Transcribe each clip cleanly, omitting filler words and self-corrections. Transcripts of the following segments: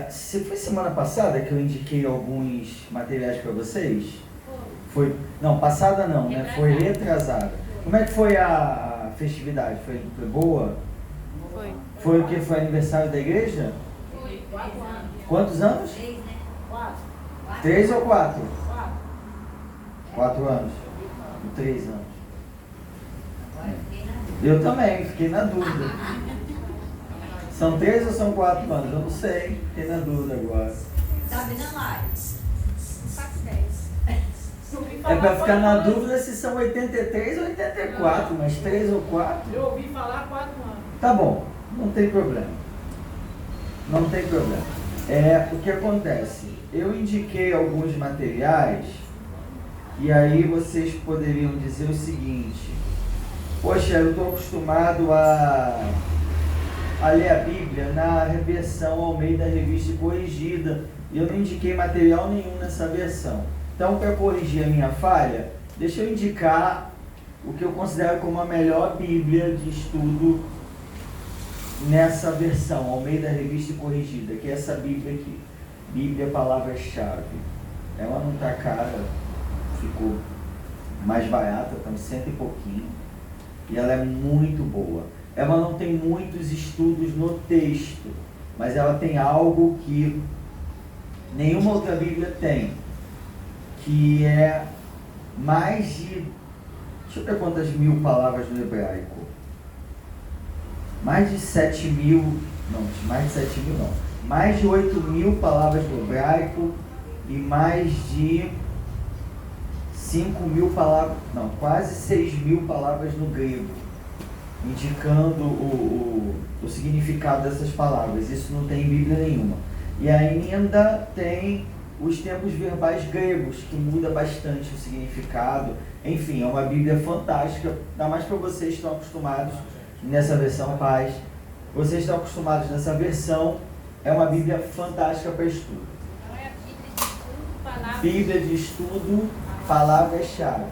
Se foi semana passada que eu indiquei alguns materiais para vocês? Foi. Não, passada não, né? Foi retrasada. Como é que foi a festividade? Foi boa? Foi. Foi o que? Foi aniversário da igreja? Foi 4 anos. Quantos anos? 3, né? 4. 3 ou 4? 4. 4 anos. 3 anos. Agora eu fiquei na dúvida. Eu também, fiquei na dúvida. São 3 ou são 4 anos? Eu não sei, fiquei na dúvida agora. Sabe não, Mário? Não faço ideia. É para ficar na dúvida se são 83 ou 84, mas 3 ou 4? Eu ouvi falar 4 anos. Tá bom, não tem problema. Não tem problema. O que acontece? Eu indiquei alguns materiais e aí vocês poderiam dizer o seguinte: poxa, eu estou acostumado a ler a Bíblia na versão Almeida Revista e Corrigida e eu não indiquei material nenhum nessa versão. Então, para corrigir a minha falha, deixa eu indicar o que eu considero como a melhor Bíblia de estudo nessa versão, Almeida Revista e Corrigida, que é essa Bíblia aqui. Bíblia Palavra-Chave. Ela não está cara, ficou mais barata, está uns 100 e pouquinho. E ela é muito boa. Ela não tem muitos estudos no texto, mas ela tem algo que nenhuma outra Bíblia tem, que é mais de, deixa eu ver quantas mil palavras no hebraico. Mais de 7 mil, não, mais de 7 mil não. Mais de 8 mil palavras no hebraico e mais de 5 mil palavras, não, quase 6 mil palavras no grego, indicando o significado dessas palavras. Isso não tem em Bíblia nenhuma. E ainda tem os tempos verbais gregos, que muda bastante o significado. Enfim, é uma Bíblia fantástica, ainda mais para vocês que estão acostumados nessa versão paz. Vocês estão acostumados nessa versão, é uma Bíblia fantástica para estudo. Então é a Bíblia de estudo, palavras. Bíblia de estudo, palavras-chave.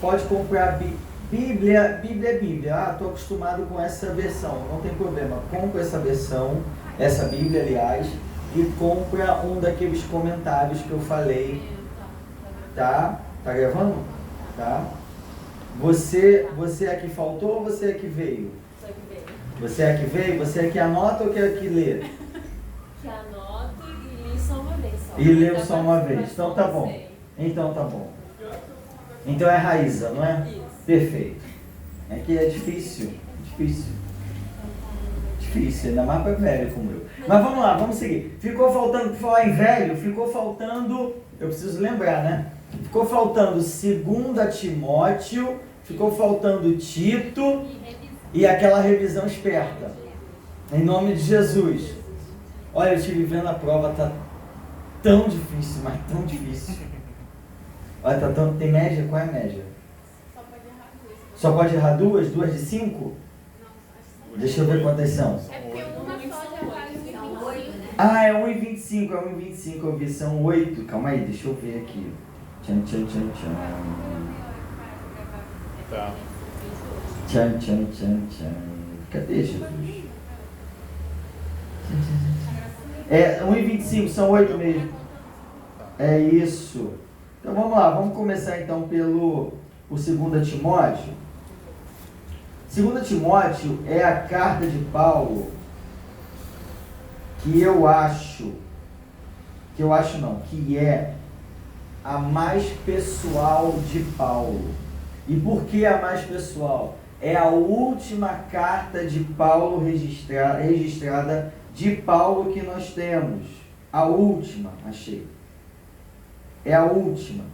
Pode comprar Bíblia é Bíblia. Ah, estou acostumado com essa versão. Não tem problema. Compra essa versão, essa Bíblia, aliás, e compra um daqueles comentários que eu falei. Tá? Tá gravando? Tá? Você é que faltou ou você é que veio? Só que veio. Você é que veio? Você é que anota ou que é que lê? Que anoto e li só uma vez só. E leu só uma vez. Então tá bom. Então tá bom. Então é Raíza, não é? Isso. Perfeito. É que é difícil. Difícil, ainda mais para velho como eu. Mas vamos lá, vamos seguir. Ficou faltando, por falar em velho, ficou faltando, eu preciso lembrar, né? Ficou faltando 2 Timóteo, ficou faltando Tito e aquela revisão esperta. Em nome de Jesus. Olha, eu estive vendo a prova, tá tão difícil, mas tão difícil. Olha, tá tão, tem média? Qual é a média? Só pode errar 2. Só pode errar 2? 2 de 5? Deixa eu ver quantas são. É porque uma só já vale São 8, né? Ah, é 1,25, é 1,25, eu vi, são 8. Calma aí, deixa eu ver aqui. Tchan. Tá. Tchan. Cadê Jesus? É 1,25, são 8 mesmo. É isso. Então vamos lá, vamos começar então por 2 Timóteo. 2 Timóteo é a carta de Paulo que é a mais pessoal de Paulo. E por que a mais pessoal? É a última carta de Paulo registrada de Paulo que nós temos. A última, achei. É a última.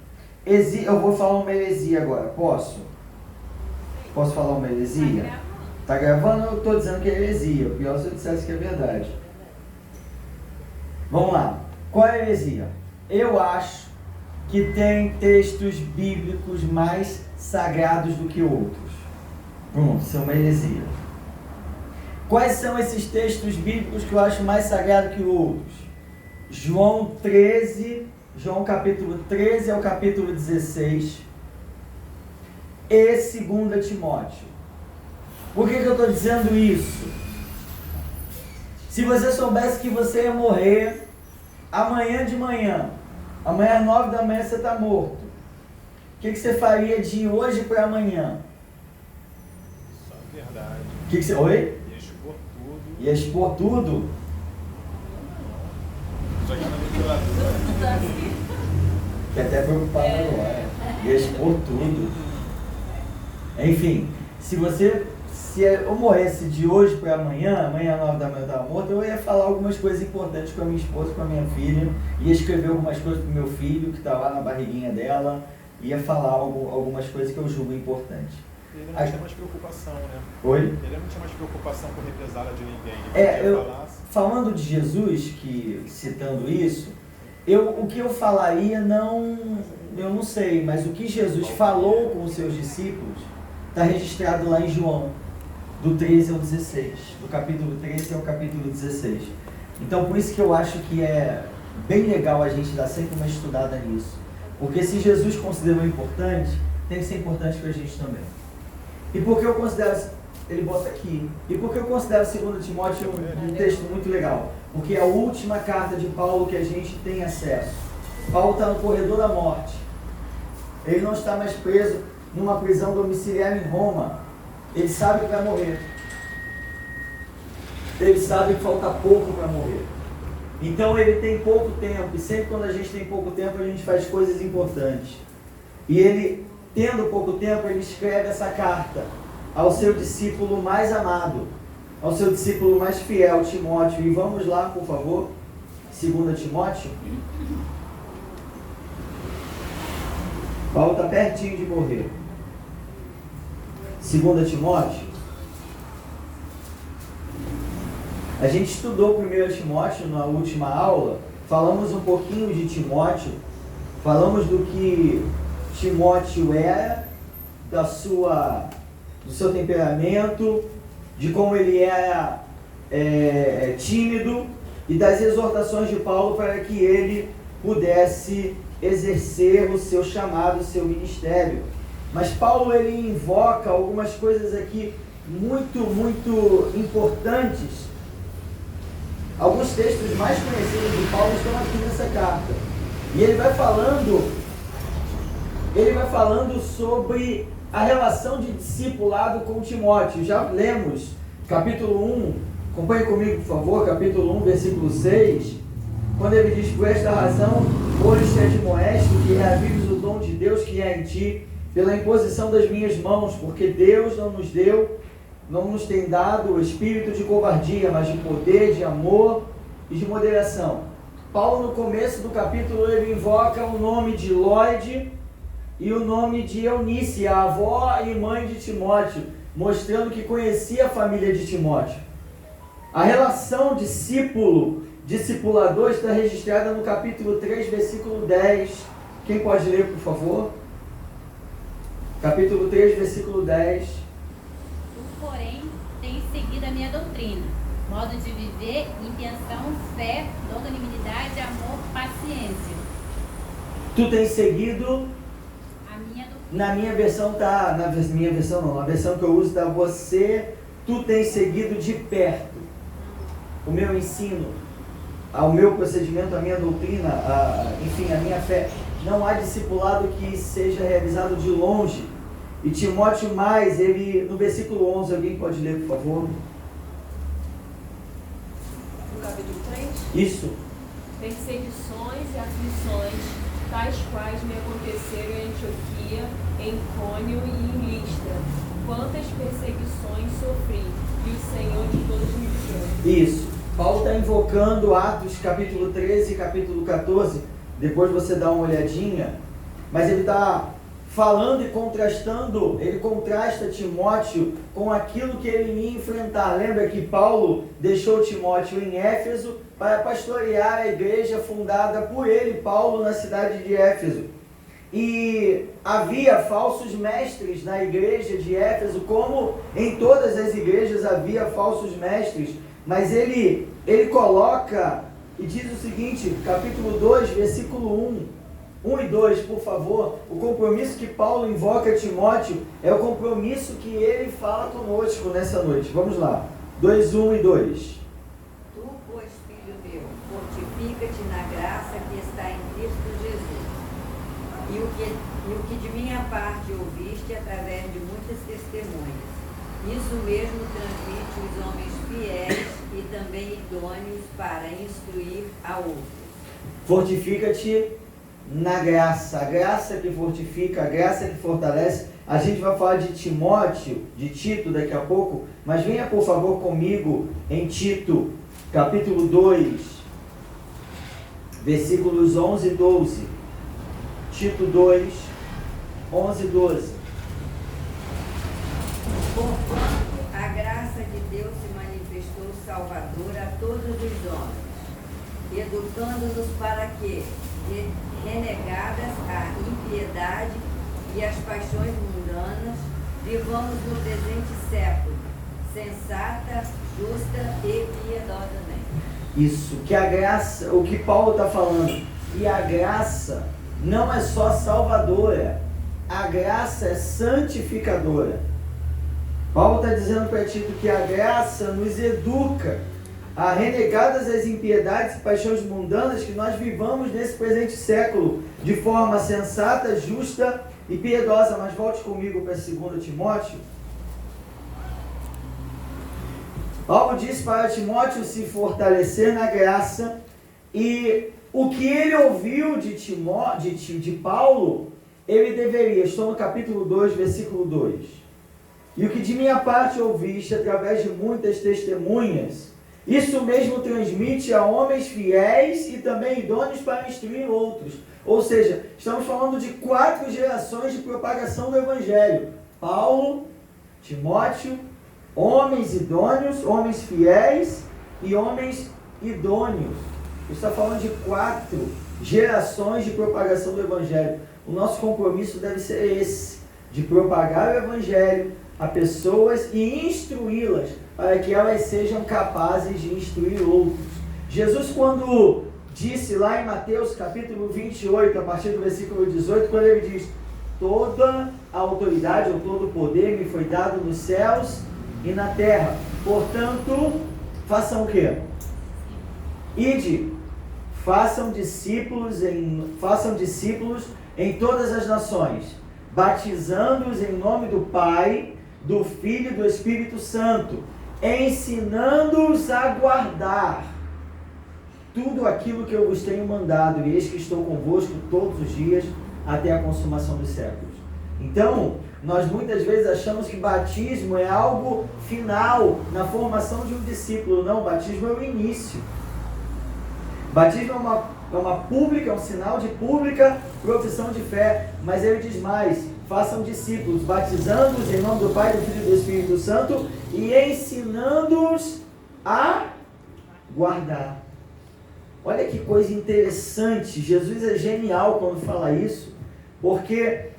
Eu vou falar uma heresia agora, posso? Posso falar uma heresia? Tá gravando? Eu estou dizendo que é heresia. O pior se eu dissesse que é verdade. Vamos lá. Qual é a heresia? Eu acho que tem textos bíblicos mais sagrados do que outros. Pronto, isso é uma heresia. Quais são esses textos bíblicos que eu acho mais sagrado que outros? João capítulo 13 ao capítulo 16 e 2 Timóteo. Por que eu estou dizendo isso? Se você soubesse que você ia morrer amanhã de manhã, amanhã às 9 da manhã você está morto, o que você faria de hoje para amanhã? Só a verdade. O que você... Oi? Ia expor tudo. Ia expor tudo? Jogar na ventiladora. Fiquei até preocupado agora. Ia expor tudo. Enfim, se eu morresse de hoje para amanhã, amanhã às 9 da manhã eu estava morto, eu ia falar algumas coisas importantes com a minha esposa, com a minha filha, ia escrever algumas coisas para o meu filho que está lá na barriguinha dela, ia falar algumas coisas que eu julgo importantes. Ele não tinha mais preocupação, né? Oi? Ele não tinha mais preocupação com represália de ninguém. Falando de Jesus, citando isso, o que eu falaria eu não sei, mas o que Jesus falou com os seus discípulos está registrado lá em João, do 13 ao 16, do capítulo 13 ao capítulo 16. Então, por isso que eu acho que é bem legal a gente dar sempre uma estudada nisso. Porque se Jesus considerou importante, tem que ser importante para a gente também. E por que eu considero, ele bota aqui, e por que eu considero 2 Timóteo um texto muito legal? Porque é a última carta de Paulo que a gente tem acesso. Paulo está no corredor da morte. Ele não está mais preso numa prisão domiciliar em Roma. Ele sabe que vai morrer. Ele sabe que falta pouco para morrer. Então ele tem pouco tempo. E sempre quando a gente tem pouco tempo, a gente faz coisas importantes. E ele, tendo pouco tempo, ele escreve essa carta ao seu discípulo mais amado, ao seu discípulo mais fiel, Timóteo. E vamos lá, por favor, 2 Timóteo. Paulo está pertinho de morrer. 2 Timóteo. A gente estudou 1 Timóteo na última aula, falamos um pouquinho de Timóteo, falamos do que Timóteo era, do seu temperamento, de como ele era tímido e das exortações de Paulo para que ele pudesse exercer o seu chamado, o seu ministério. Mas Paulo ele invoca algumas coisas aqui muito, muito importantes. Alguns textos mais conhecidos de Paulo estão aqui nessa carta. E ele vai falando sobre a relação de discipulado com Timóteo. Já lemos capítulo 1, acompanhe comigo por favor, capítulo 1, versículo 6, quando ele diz: por esta razão, hoje te admoesto que reavives o dom de Deus que é em ti, pela imposição das minhas mãos, porque Deus não nos tem dado o espírito de covardia, mas de poder, de amor e de moderação. Paulo, no começo do capítulo, ele invoca o nome de Lóide e o nome de Eunice, a avó e mãe de Timóteo, mostrando que conhecia a família de Timóteo. A relação discipulador está registrada no capítulo 3, versículo 10. Quem pode ler, por favor? Capítulo 3, versículo 10. Tu, porém, tens seguido a minha doutrina, modo de viver, intenção, fé, longanimidade, amor, paciência. Tu tens seguido... A minha doutrina. Na minha versão tá... Na minha versão não, na versão que eu uso está tu tens seguido de perto o meu ensino, o meu procedimento, a minha doutrina, enfim, a minha fé. Não há discipulado que seja realizado de longe. E Timóteo mais, ele, no versículo 11, alguém pode ler, por favor? No capítulo 3? Isso. Perseguições e aflições, tais quais me aconteceram em Antioquia, em Icônio e em Listra. Quantas perseguições sofri, e o Senhor de todos me livrou. Isso. Paulo está invocando Atos capítulo 13 e capítulo 14. Depois você dá uma olhadinha. Mas ele está falando e contrastando, ele contrasta Timóteo com aquilo que ele ia enfrentar. Lembra que Paulo deixou Timóteo em Éfeso para pastorear a igreja fundada por ele, Paulo, na cidade de Éfeso. E havia falsos mestres na igreja de Éfeso, como em todas as igrejas havia falsos mestres. Mas ele coloca e diz o seguinte, capítulo 2, versículo 1 e 2, por favor. O compromisso que Paulo invoca a Timóteo é o compromisso que ele fala conosco nessa noite. Vamos lá, 2, 1 e 2. Tu, Fortifica-te na graça que está em Cristo Jesus. E o que de minha parte ouviste através de muitas testemunhas. Isso mesmo transmite os homens fiéis e também idôneos para instruir a outros. Fortifica-te na graça. A graça que fortifica, a graça que fortalece. A gente vai falar de Timóteo, de Tito daqui a pouco, mas venha por favor comigo em Tito, capítulo 2, versículos 11 e 12. Tito 2, 11 e 12. Porquanto a graça de Deus se manifestou salvadora a todos os homens, educando-nos para que, renegadas a impiedade e as paixões mundanas, vivamos no presente século, sensata, justa e piedosamente. Isso, que a graça, o que Paulo está falando, e a graça não é só salvadora, a graça é santificadora. Paulo está dizendo para Tito que a graça nos educa a renegadas as impiedades e paixões mundanas, que nós vivamos nesse presente século de forma sensata, justa e piedosa. Mas volte comigo para 2 Timóteo. Paulo diz para Timóteo se fortalecer na graça, e o que ele ouviu de Paulo, ele deveria, estou no capítulo 2, versículo 2. E o que de minha parte ouviste através de muitas testemunhas, isso mesmo transmite a homens fiéis e também idôneos para instruir outros. Ou seja, estamos falando de 4 gerações de propagação do Evangelho. Paulo, Timóteo, homens idôneos, homens fiéis e homens idôneos. Está falando de 4 gerações de propagação do Evangelho. O nosso compromisso deve ser esse, de propagar o Evangelho a pessoas e instruí-las, para que elas sejam capazes de instruir outros. Jesus, quando disse lá em Mateus capítulo 28, a partir do versículo 18, quando ele diz: toda a autoridade ou todo o poder me foi dado nos céus e na terra, portanto, façam o quê? Ide, façam discípulos em todas as nações, batizando-os em nome do Pai, do Filho e do Espírito Santo, ensinando-os a guardar tudo aquilo que eu vos tenho mandado, e eis que estou convosco todos os dias até a consumação dos séculos. Então, nós muitas vezes achamos que batismo é algo final na formação de um discípulo. Não, batismo é o início. Batismo é um sinal de pública profissão de fé, mas ele diz mais: façam discípulos, batizando-os em nome do Pai, do Filho e do Espírito Santo e ensinando-os a guardar. Olha que coisa interessante, Jesus é genial quando fala isso, porque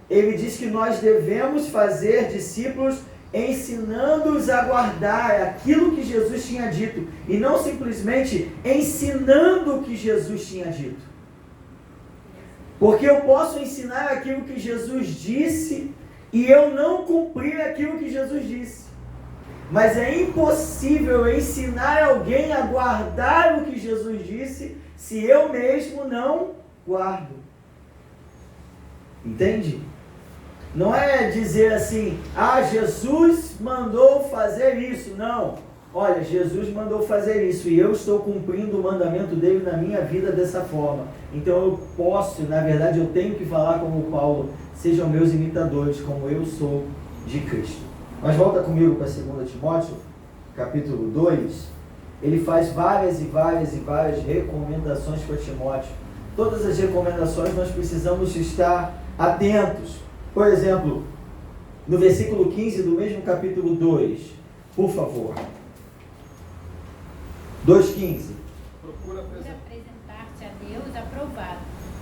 ele diz que nós devemos fazer discípulos ensinando-os a guardar aquilo que Jesus tinha dito, e não simplesmente ensinando o que Jesus tinha dito. Porque eu posso ensinar aquilo que Jesus disse e eu não cumprir aquilo que Jesus disse. Mas é impossível ensinar alguém a guardar o que Jesus disse se eu mesmo não guardo. Entende? Não é dizer assim: Jesus mandou fazer isso. Não. Olha, Jesus mandou fazer isso e eu estou cumprindo o mandamento dele na minha vida dessa forma. Então eu posso, na verdade eu tenho que falar como Paulo: sejam meus imitadores, como eu sou de Cristo. Mas volta comigo para 2 Timóteo, capítulo 2. Ele faz várias recomendações para Timóteo. Todas as recomendações nós precisamos estar atentos. Por exemplo, no versículo 15 do mesmo capítulo 2, por favor. 2,15. Procura apresentar-te a Deus aprovado,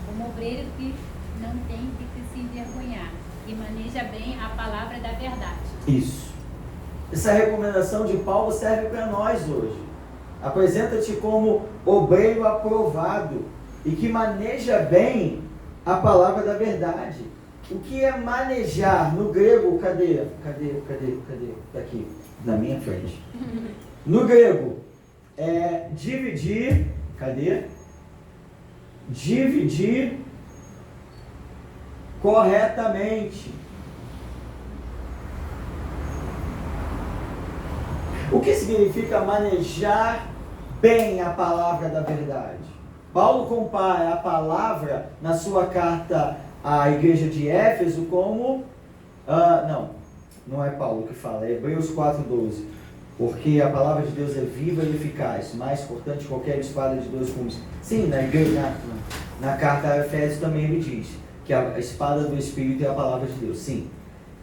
como obreiro que não tem de se envergonhar, e maneja bem a palavra da verdade. Isso. Essa recomendação de Paulo serve para nós hoje. Apresenta-te como obreiro aprovado e que maneja bem a palavra da verdade. O que é manejar? No grego, cadê? Tá aqui, na minha frente. No grego, é dividir, Cadê? Dividir corretamente. O que significa manejar bem a palavra da verdade? Paulo compara a palavra na sua carta à igreja de Éfeso como... não é Paulo que fala, é Hebreus 4:12. Porque a palavra de Deus é viva e eficaz, mais cortante que qualquer espada de 2 gumes. Sim, na carta a Efésios também ele diz que a espada do Espírito é a palavra de Deus. Sim,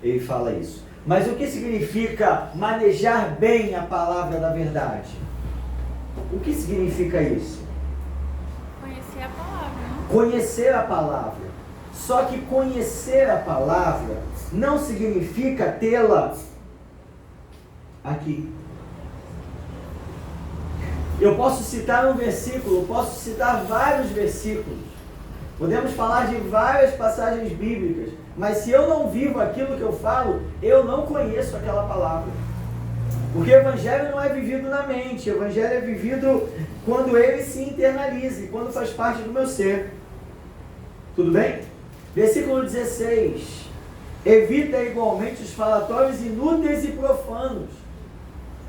ele fala isso. Mas o que significa manejar bem a palavra da verdade? O que significa isso? Conhecer a palavra. Conhecer a palavra. Só que conhecer a palavra não significa tê-la aqui. Eu posso citar um versículo, posso citar vários versículos. Podemos falar de várias passagens bíblicas, mas se eu não vivo aquilo que eu falo, eu não conheço aquela palavra. Porque o evangelho não é vivido na mente, o evangelho é vivido quando ele se internaliza, quando faz parte do meu ser. Tudo bem? Versículo 16. Evita igualmente os falatórios inúteis e profanos.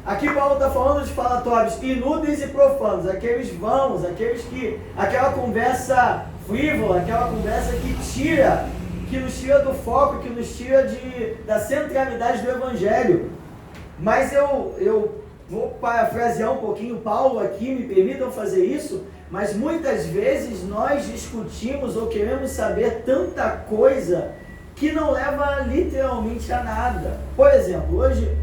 Aqui Paulo está falando de falatórios inúteis e profanos, aqueles vãos, aquela conversa frívola, aquela conversa que nos tira do foco, que nos tira da centralidade do evangelho. Mas eu vou parafrasear um pouquinho Paulo aqui, me permitam fazer isso, mas muitas vezes nós discutimos ou queremos saber tanta coisa que não leva literalmente a nada. Por exemplo, hoje,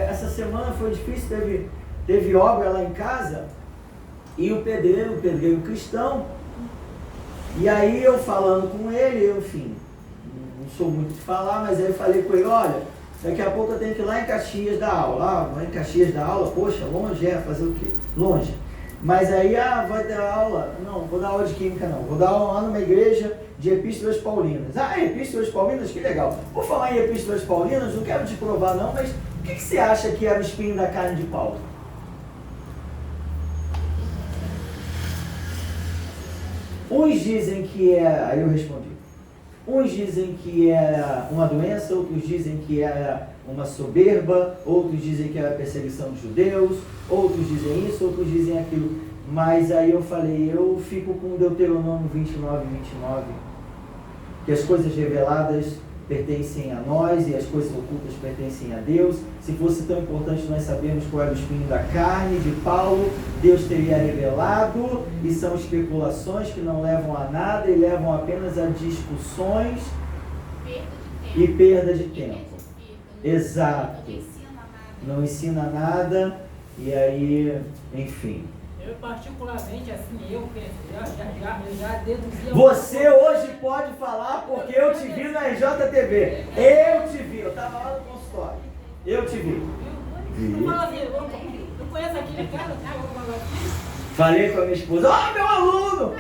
essa semana foi difícil, teve obra lá em casa, e o pedreiro cristão, e aí eu falando com ele, enfim, não sou muito de falar, mas aí eu falei com ele, olha, daqui a pouco eu tenho que ir lá em Caxias dar aula. Lá em Caxias dar aula, poxa, longe fazer o quê? Longe. Mas aí, vai ter aula? Não, vou dar aula de química não. Vou dar aula lá numa igreja de Epístolas Paulinas. Epístolas Paulinas, que legal. Por falar em Epístolas Paulinas, não quero te provar não, mas o que você acha que era o espinho da carne de Paulo? Uns dizem que era, aí eu respondi, uns dizem que era uma doença, outros dizem que era uma soberba, outros dizem que era perseguição de judeus, outros dizem isso, outros dizem aquilo. Mas aí eu falei, eu fico com Deuteronômio 29, que as coisas reveladas pertencem a nós e as coisas ocultas pertencem a Deus. Se fosse tão importante nós sabermos qual era o espinho da carne de Paulo, Deus teria revelado, e são especulações que não levam a nada e levam apenas a discussões e perda de tempo. Exato. Não ensina nada e aí, enfim. Eu particularmente, assim, eu já deduzia... Você hoje pode falar porque eu te vi na RJTV. Eu te vi, eu estava lá no consultório. Eu te vi. Não fala assim, eu conheço aquele cara, Falei com a minha esposa, meu aluno!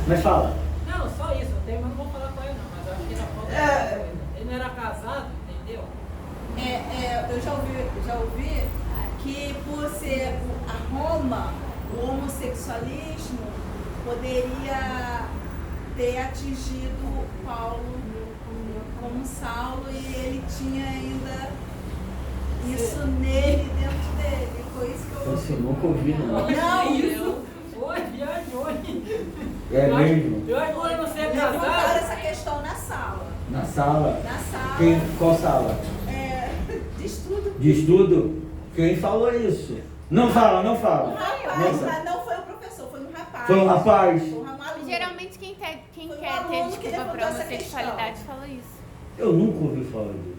Mas fala. Não, só isso, eu tenho, mas não vou falar com ele não, mas eu acho que era falta ele não era casado, entendeu? Eu já ouvi que por ser a Roma, o homossexualismo poderia ter atingido Paulo como Saulo e ele tinha ainda isso nele, dentro dele. Foi isso que eu ouvi. Eu nunca ouvi, não. Não, isso. Foi, viajou. É mesmo? Eu agora não sei Levantaram casar. essa questão na sala. Na sala? Na sala. Qual sala? De estudo. De estudo? Quem falou isso? Não fala. Um rapaz, mas não foi o professor, foi um rapaz. Foi um rapaz? Foi um aluno. Geralmente quem quer ter aluno que desculpa levantou pra essa homossexualidade fala isso. Eu nunca ouvi falar disso.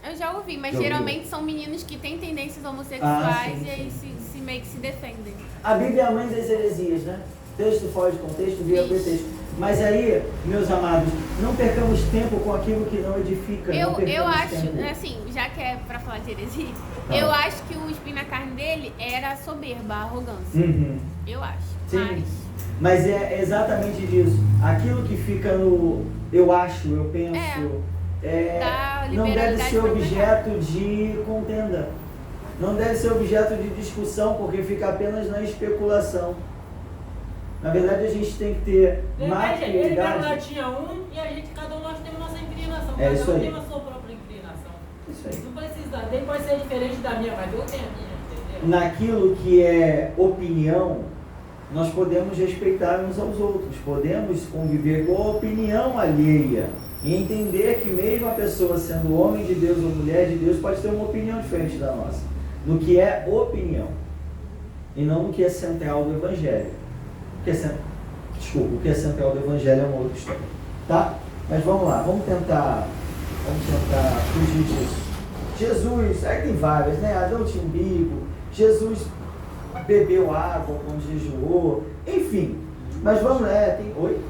Eu já ouvi, mas Já geralmente são meninos que têm tendências homossexuais sim, e aí sim. se meio que se defendem. A Bíblia é a mãe das heresias, né? Texto fora de contexto, vira pretexto. Mas aí, meus amados, não percamos tempo com aquilo que não edifica. Eu acho, tempo. assim, já que é pra falar de heresia, Tá. eu acho que o espinho na carne dele era a soberba, a arrogância. Uhum. Eu acho. Sim. Mas é exatamente disso. Aquilo que fica no eu acho, eu penso, Dá não deve liberalidade ser pra objeto de contenda. Não deve ser objeto de discussão, porque fica apenas na especulação. Na verdade, a gente tem que ter Ele maturidade. tinha um e a gente, cada um nós temos nossa inclinação. É isso Cada um aí. tem a sua própria inclinação. Isso aí. Não precisa, nem pode ser diferente da minha, mas eu tenho a minha, entendeu? Naquilo que é opinião, nós podemos respeitar uns aos outros, podemos conviver com a opinião alheia e entender que mesmo a pessoa sendo homem de Deus ou mulher de Deus pode ter uma opinião diferente da nossa, no que é opinião e não no que é central do Evangelho. O que é central do Evangelho é uma outra história, tá? Mas vamos lá, vamos tentar fugir disso. Jesus, aí tem várias, né? Adão tinha um bico, Jesus bebeu água quando jejuou, enfim. Mas vamos lá, tem... Oi?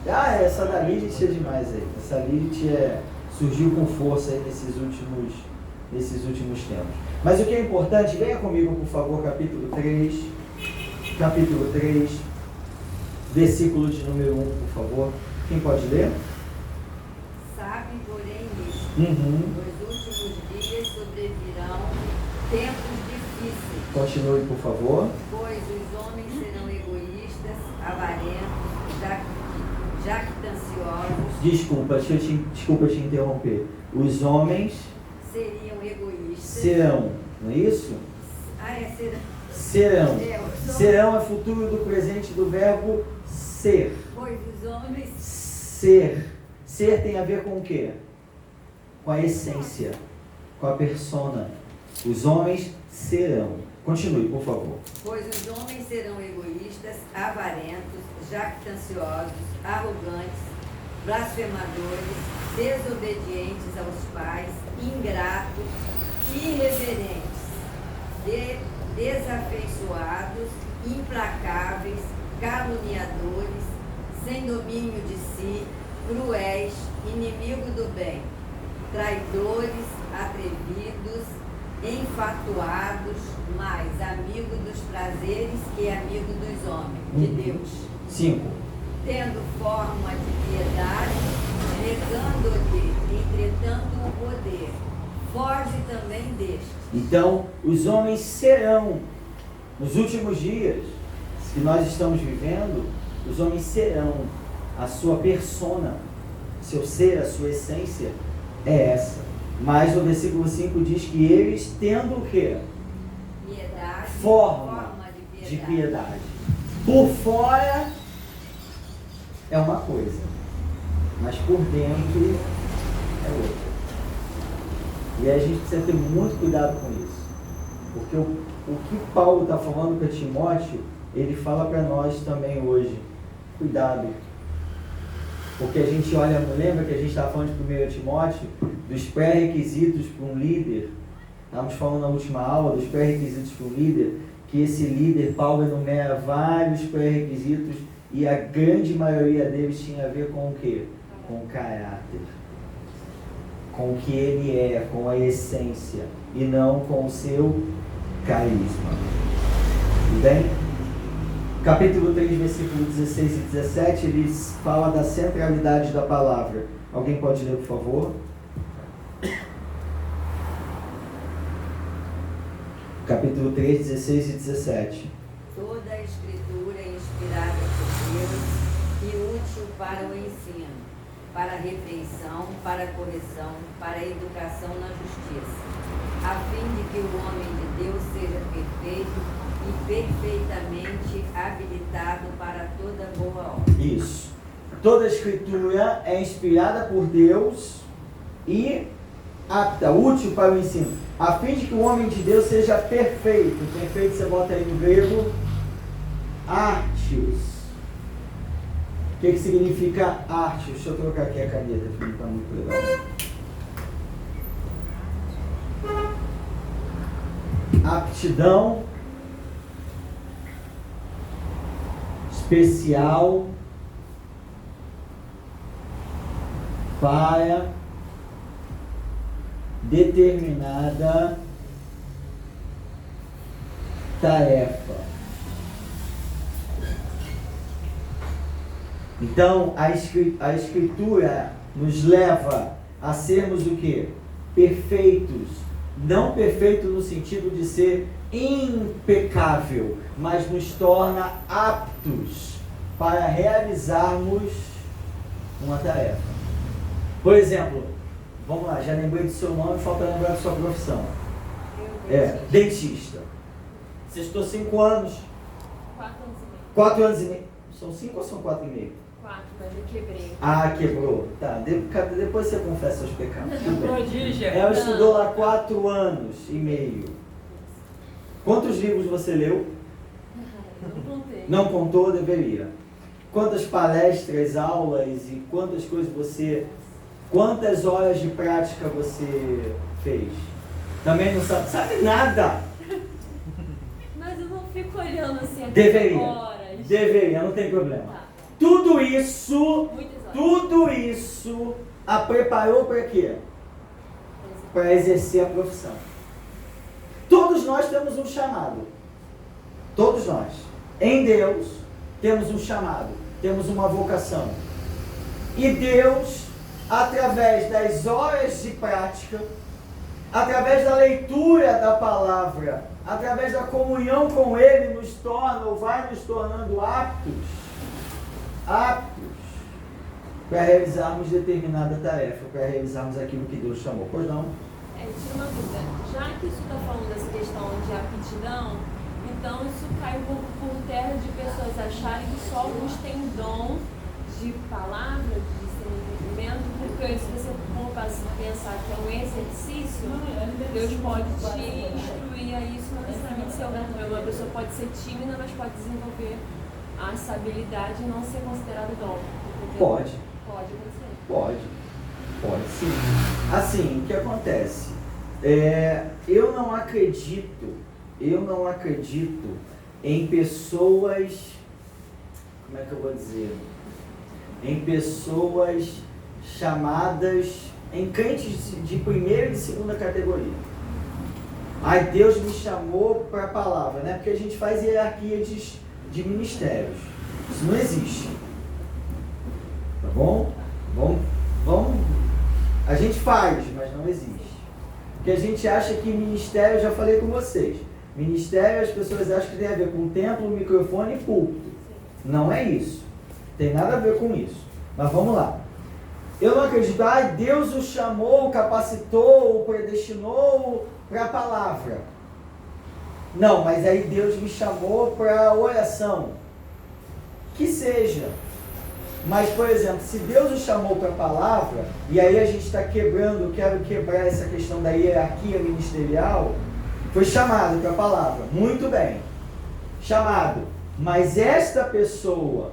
Essa da Lilith é demais aí. Essa Lilith surgiu com força aí nesses últimos tempos. Mas o que é importante, venha comigo, por favor, capítulo 3, versículo de número 1, por favor. Quem pode ler? Sabe, porém, isto. Uhum. Nos últimos dias sobrevirão tempos difíceis. Continue, por favor. Pois os homens serão egoístas, avarentos, jactanciosos. Desculpa te interromper. Os homens Seriam egoístas. serão, não é isso? Serão. Serão é futuro do presente do verbo ser. Pois os homens Ser. Ser tem a ver com o quê? Com a essência, com a persona. Os homens serão. Continue, por favor. Pois os homens serão egoístas, avarentos, jactanciosos, arrogantes, blasfemadores, desobedientes aos pais, ingratos, irreverentes, desafeiçoados, implacáveis, caluniadores, sem domínio de si, cruéis, inimigo do bem, traidores, atrevidos, enfatuados, mais amigo dos prazeres que amigo dos homens, de Deus. 5. Tendo forma de piedade, negando-lhe, entretanto, o poder. Foge também destes. Então, os homens serão, nos últimos dias que nós estamos vivendo, os homens serão, a sua persona, seu ser, a sua essência é essa. Mas o versículo 5 diz que eles tendo o quê? Piedade, Forma de piedade. Por fora é uma coisa, mas por dentro é outra. E aí a gente precisa ter muito cuidado com isso. Porque o que Paulo está falando para Timóteo, ele fala para nós também hoje. Cuidado. Porque a gente olha, lembra que a gente estava falando de 1 Timóteo, dos pré-requisitos para um líder? Estávamos falando na última aula dos pré-requisitos para um líder, que esse líder, Paulo enumera vários pré-requisitos e a grande maioria deles tinha a ver com o quê? Com o caráter. Com o que ele é, com a essência, e não com o seu carisma. Tudo bem? Capítulo 3, versículo 16 e 17, ele fala da centralidade da palavra. Alguém pode ler, por favor? Capítulo 3, 16 e 17. Toda a escritura é inspirada por Deus e útil para o ensino, para a repreensão, para a correção, para a educação na justiça, a fim de que o homem de Deus seja perfeito e perfeitamente habilitado para toda boa obra. Isso. Toda a escritura é inspirada por Deus e apta, útil para o ensino, a fim de que o homem de Deus seja perfeito. Perfeito você bota aí no grego, artios. O que significa arte? Deixa eu trocar aqui a caneta, que não está muito legal. Aptidão especial para determinada tarefa. Então, a escritura nos leva a sermos o quê? Perfeitos, Não perfeito no sentido de ser impecável, mas nos torna aptos para realizarmos uma tarefa. Por exemplo, vamos lá, já lembrei do seu nome, falta lembrar da sua profissão. Dentista. Você estudou 5 anos? 4 anos e meio. 4 anos e meio. São 5 ou são 4 e meio? 4, mas eu quebrei. Ah, quebrou. Tá, depois você confessa seus pecados. Tudo bem. Prodígio. Ela estudou lá 4 anos e meio. Quantos livros você leu? Não contei. Não contou? Deveria. Quantas palestras, aulas e quantas coisas quantas horas de prática você fez? Também não sabe nada. Mas eu não fico olhando assim até Deveria. horas. Deveria, não tem problema. Tá. Tudo isso Muitas horas. a preparou para quê? Para exercer a profissão. Todos nós temos um chamado. Todos nós. Em Deus temos um chamado. Temos uma vocação. E Deus, através das horas de prática, através da leitura da palavra, através da comunhão com Ele, nos torna ou vai nos tornando aptos para realizarmos determinada tarefa, para realizarmos aquilo que Deus chamou. Pois não? Tira uma dúvida. Já que isso está falando dessa questão de aptidão, então isso cai por terra de pessoas acharem que só alguns têm dom de palavra, de discernimento, porque se você for pensar que é um exercício, Deus pode te instruir a isso, não necessariamente ser obrigatório. Uma pessoa pode ser tímida, mas pode desenvolver essa habilidade e não ser considerado dom. Entendeu? Pode. Pode acontecer. Pode sim. Assim, o que acontece? Eu não acredito em pessoas, como é que eu vou dizer? Em pessoas chamadas, em crentes de primeira e de segunda categoria. Ai, Deus me chamou para a palavra, né? Porque a gente faz hierarquia de ministérios. Isso não existe. Tá bom? Vamos. A gente faz, mas não existe. Porque a gente acha que ministério, eu já falei com vocês, ministério as pessoas acham que tem a ver com templo, microfone e púlpito. Não é isso. Tem nada a ver com isso. Mas vamos lá. Eu não acredito, Deus o chamou, o capacitou, o predestinou para a palavra. Não, mas aí Deus me chamou para a oração. Que seja. Mas, por exemplo, se Deus o chamou para a palavra, e aí a gente está quebrando, quero quebrar essa questão da hierarquia ministerial, foi chamado para a palavra. Muito bem. Chamado. Mas esta pessoa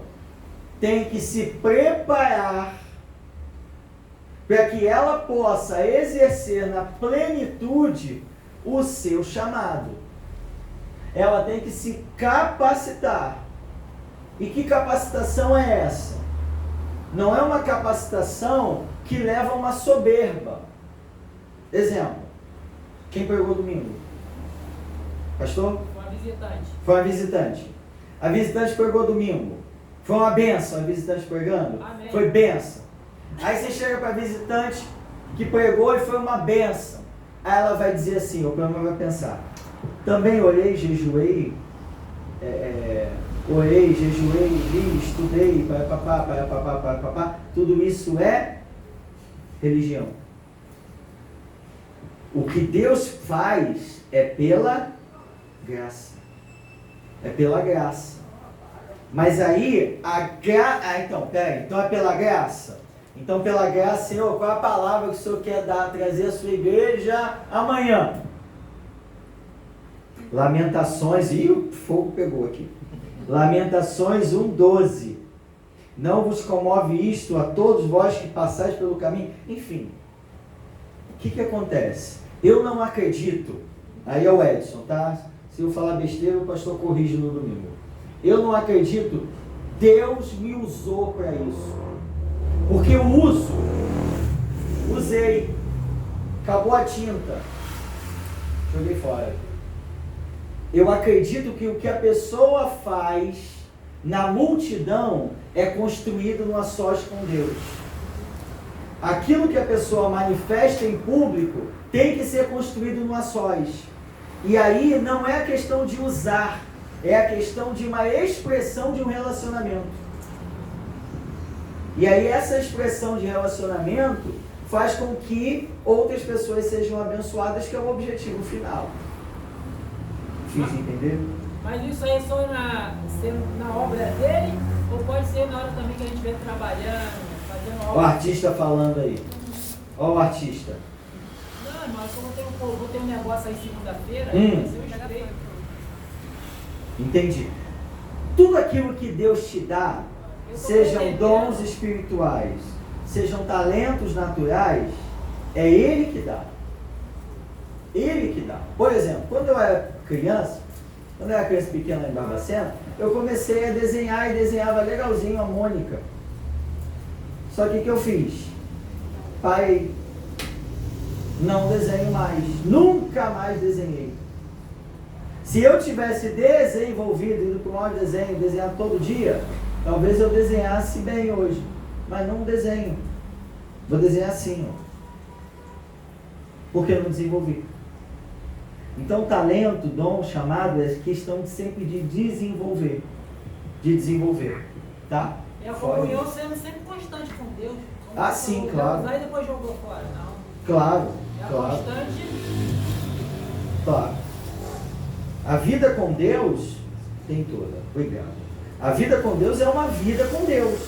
tem que se preparar para que ela possa exercer na plenitude o seu chamado. Ela tem que se capacitar. E que capacitação é essa? Não é uma capacitação que leva a uma soberba. Exemplo. Quem pregou domingo? Pastor? Foi uma visitante. Foi uma visitante. A visitante pregou domingo. Foi uma benção a visitante pregando? Amém. Foi benção. Aí você chega para a visitante que pregou e foi uma benção. Aí ela vai dizer assim, ou pelo menos vai pensar, também orei, jejuei, li, estudei, papapá, tudo isso é religião. O que Deus faz é pela graça. É pela graça. Mas aí, então é pela graça. Então, pela graça, Senhor, qual é a palavra que o Senhor quer trazer à sua igreja amanhã? Lamentações, o fogo pegou aqui. Lamentações 1:12. Não vos comove isto a todos vós que passais pelo caminho? Enfim, o que acontece? Eu não acredito, aí é o Edson, tá? Se eu falar besteira, o pastor corrige no domingo. Eu não acredito, Deus me usou para isso. Porque eu usei, acabou a tinta, joguei fora. Eu acredito que o que a pessoa faz na multidão é construído no a sós com Deus. aquilo que a pessoa manifesta em público tem que ser construído no a sós. E aí não é a questão de usar, é a questão de uma expressão de um relacionamento. E aí essa expressão de relacionamento faz com que outras pessoas sejam abençoadas, que é o objetivo final. Fiz entender? Mas isso aí é só na obra dele? Ou pode ser na hora também que a gente vê trabalhando, fazendo obra? O artista falando aí. Olha o artista. Não, mas como vou ter um negócio aí segunda-feira, vai ser um estreito. Entendi. Tudo aquilo que Deus te dá, sejam dons espirituais, sejam talentos naturais, é Ele que dá. Ele que dá. Por exemplo, quando eu era criança pequena lá em Barbacena, eu comecei a desenhar e desenhava legalzinho a Mônica. Só que o que eu fiz? Pai, não desenho mais. Nunca mais desenhei. Se eu tivesse desenvolvido, indo para o maior desenho, desenhado todo dia, talvez eu desenhasse bem hoje. Mas não desenho. Vou desenhar assim, ó. Porque eu não desenvolvi. Então, talento, dom, chamado, é questão sempre de desenvolver. De desenvolver. Tá? É a comunhão sendo sempre constante com Deus. Ah, sim, claro. Não vai depois jogou fora, não. Claro, É a claro. constante. Claro. A vida com Deus tem toda. Obrigado. A vida com Deus é uma vida com Deus.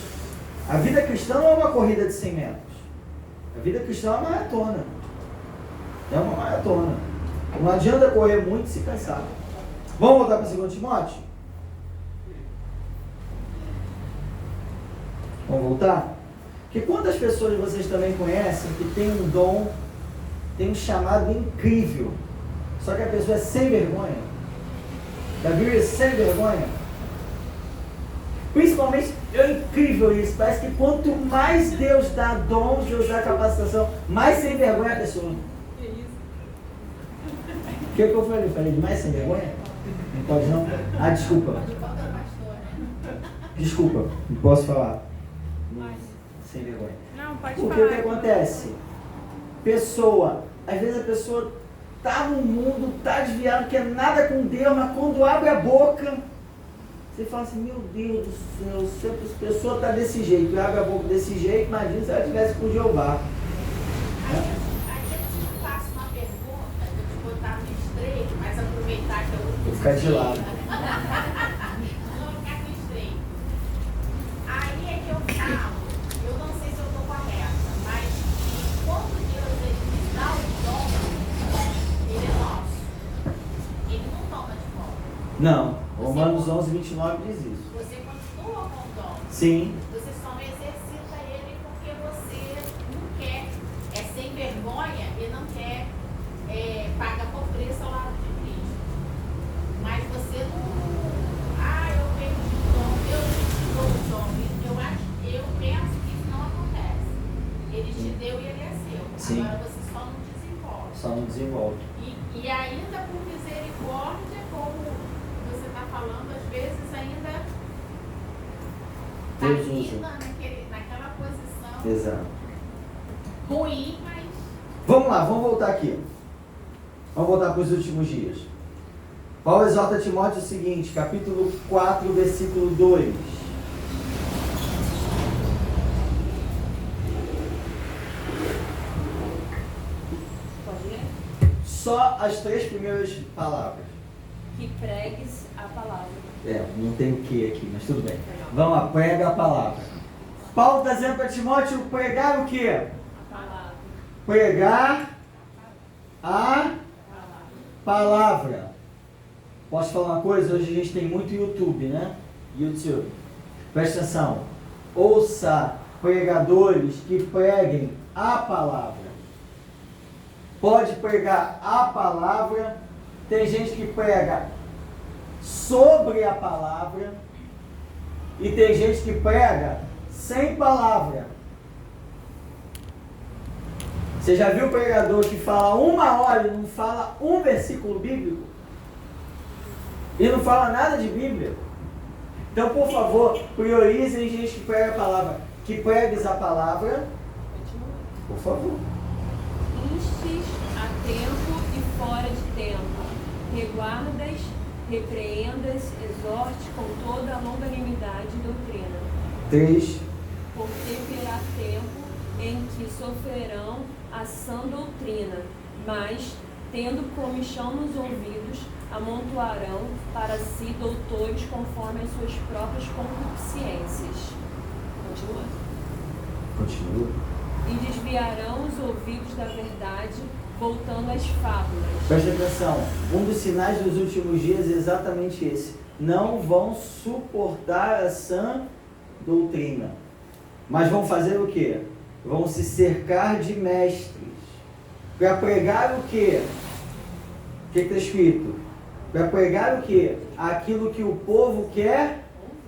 A vida cristã não é uma corrida de 100 metros. A vida cristã é uma maratona. É uma maratona. Não adianta correr muito e se cansar. Vamos voltar para 2 Timóteo? Vamos voltar? Porque quantas pessoas vocês também conhecem que tem um dom, tem um chamado incrível, só que a pessoa é sem vergonha? Já viu isso? Sem vergonha? Principalmente, é incrível isso. Parece que quanto mais Deus dá dons, Deus dá capacitação, mais sem vergonha a pessoa. O que eu falei? Falei demais sem vergonha? Não pode não? Ah, desculpa. Desculpa, não posso falar. Sem vergonha. Não, pode Porque falar. o que acontece? Pessoa, às vezes a pessoa tá no mundo, tá desviado, não quer nada com Deus, mas quando abre a boca, você fala assim, meu Deus do céu, se a pessoa tá desse jeito, e abre a boca desse jeito, imagina se ela estivesse com Jeová. Mas aproveitar que eu Vou ficar de lado. Não ficar no estreito. Aí é que eu falo, eu não sei se eu estou correta, mas quando Deus ele nos dá o dom, ele é nosso. Ele não toma de volta. Não, Romanos 11:29 diz isso. Você continua com o dom. Sim. Você só não exercita ele porque você não quer. É sem vergonha e não quer pagar por preço ao lado de Cristo. Mas você não. Eu perdi o dom, eu te dou o dom. Eu penso que isso não acontece. Ele te deu e ele é seu. Sim. Agora você só não desenvolve. Só não desenvolve. E ainda por misericórdia, como você está falando, às vezes ainda está Deus ainda usa. naquela posição Exato. ruim, mas Vamos lá, vamos voltar aqui. Vamos voltar para os últimos dias. Paulo exorta Timóteo o seguinte, capítulo 4, versículo 2. Só as 3 primeiras palavras. Que pregues a palavra. Não tem o que aqui, mas tudo bem. Vamos lá, prega a palavra. Paulo está dizendo para Timóteo pregar o quê? A palavra. Pregar a palavra. Posso falar uma coisa? Hoje a gente tem muito YouTube, né? YouTube. Presta atenção. Ouça pregadores que preguem a palavra. Pode pregar a palavra. Tem gente que prega sobre a palavra. E tem gente que prega sem palavra. Você já viu o pregador que fala 1 hora e não fala um versículo bíblico? E não fala nada de Bíblia? Então, por favor, priorizem gente que prega a palavra. Que pregues a palavra Por favor. Instes a tempo e fora de tempo, reguardas, repreendas, exorte com toda a longanimidade e doutrina. 3. Porque virá tempo em que sofrerão a sã doutrina, mas, tendo comichão nos ouvidos, amontoarão para si doutores conforme as suas próprias concupiscências. Continua. E desviarão os ouvidos da verdade, voltando às fábulas. Preste atenção. Um dos sinais dos últimos dias é exatamente esse. Não vão suportar a sã doutrina. Mas vão fazer o quê? Vão se cercar de mestres. Para pregar o quê? O que está escrito? Para pregar o quê? Aquilo que o povo quer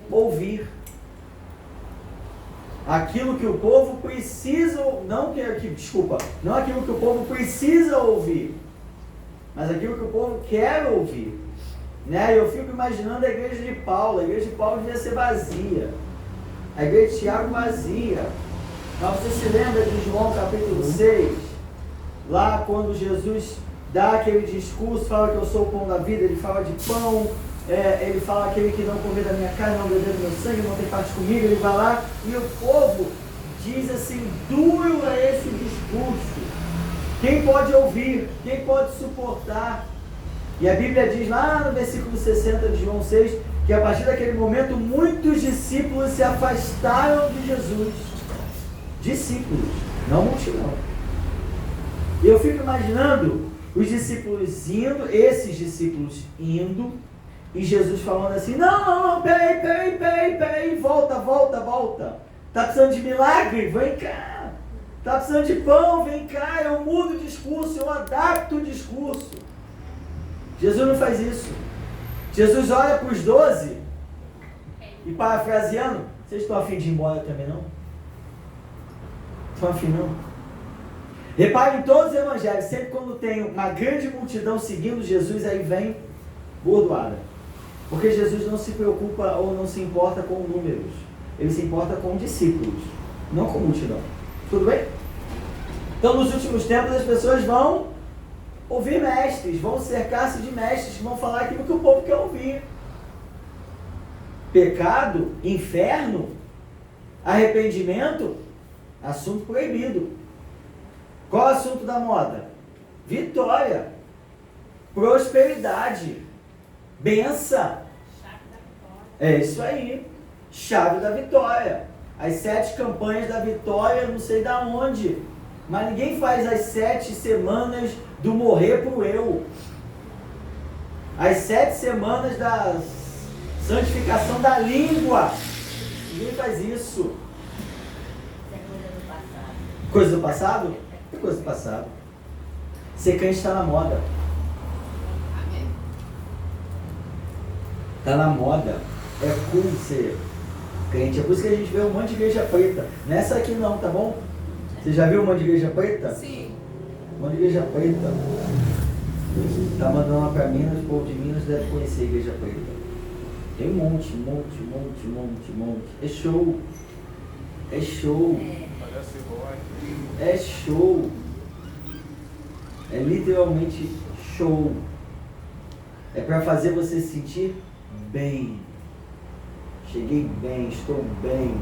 ouvir. Aquilo que o povo precisa, não aquilo que o povo precisa ouvir, mas aquilo que o povo quer ouvir. Né? Eu fico imaginando a igreja de Paulo. A igreja de Paulo devia ser vazia. A igreja de Tiago vazia. Mas você se lembra de João capítulo 6? Lá quando Jesus dá aquele discurso, fala que eu sou o pão da vida, ele fala de pão, ele fala aquele que não comer da minha carne, não beber do meu sangue, não tem parte comigo, ele vai lá e o povo diz assim, duro é esse discurso. Quem pode ouvir? Quem pode suportar? E a Bíblia diz lá no versículo 60 de João 6, que a partir daquele momento muitos discípulos se afastaram de Jesus. Discípulos, não multidão. E eu fico imaginando os discípulos indo, esses discípulos indo, e Jesus falando assim, não, peraí, volta. Tá precisando de milagre? Vem cá. Tá precisando de pão? Vem cá. Eu mudo o discurso, eu adapto o discurso. Jesus não faz isso. Jesus olha para os 12 e, parafraseando, vocês estão a fim de ir embora também não? Estão a fim não? Reparem em todos os evangelhos, sempre quando tem uma grande multidão seguindo Jesus, aí vem bordoada. Porque Jesus não se preocupa ou não se importa com números. Ele se importa com discípulos, não com multidão. Tudo bem? Então, nos últimos tempos, as pessoas vão ouvir mestres, vão cercar-se de mestres que vão falar aquilo que o povo quer ouvir. Pecado, inferno, arrependimento, assunto proibido. Qual é o assunto da moda? Vitória, prosperidade, benção. É isso aí, chave da vitória. As 7 campanhas da vitória, não sei da onde, mas ninguém faz as 7 semanas do morrer pro eu. As 7 semanas da santificação da língua. Ninguém faz isso. Coisa do passado? Que coisa do passado? Ser crente está na moda. Está na moda. É cool ser crente. É por isso que a gente vê um monte de igreja preta. Nessa aqui não, tá bom? Você já viu um monte de igreja preta? Sim. Um monte de igreja preta. Tá mandando lá pra Minas, o povo de Minas deve conhecer a igreja preta. Tem um monte. É show. É show. É show. É literalmente show. É para fazer você se sentir bem. Cheguei bem, estou bem.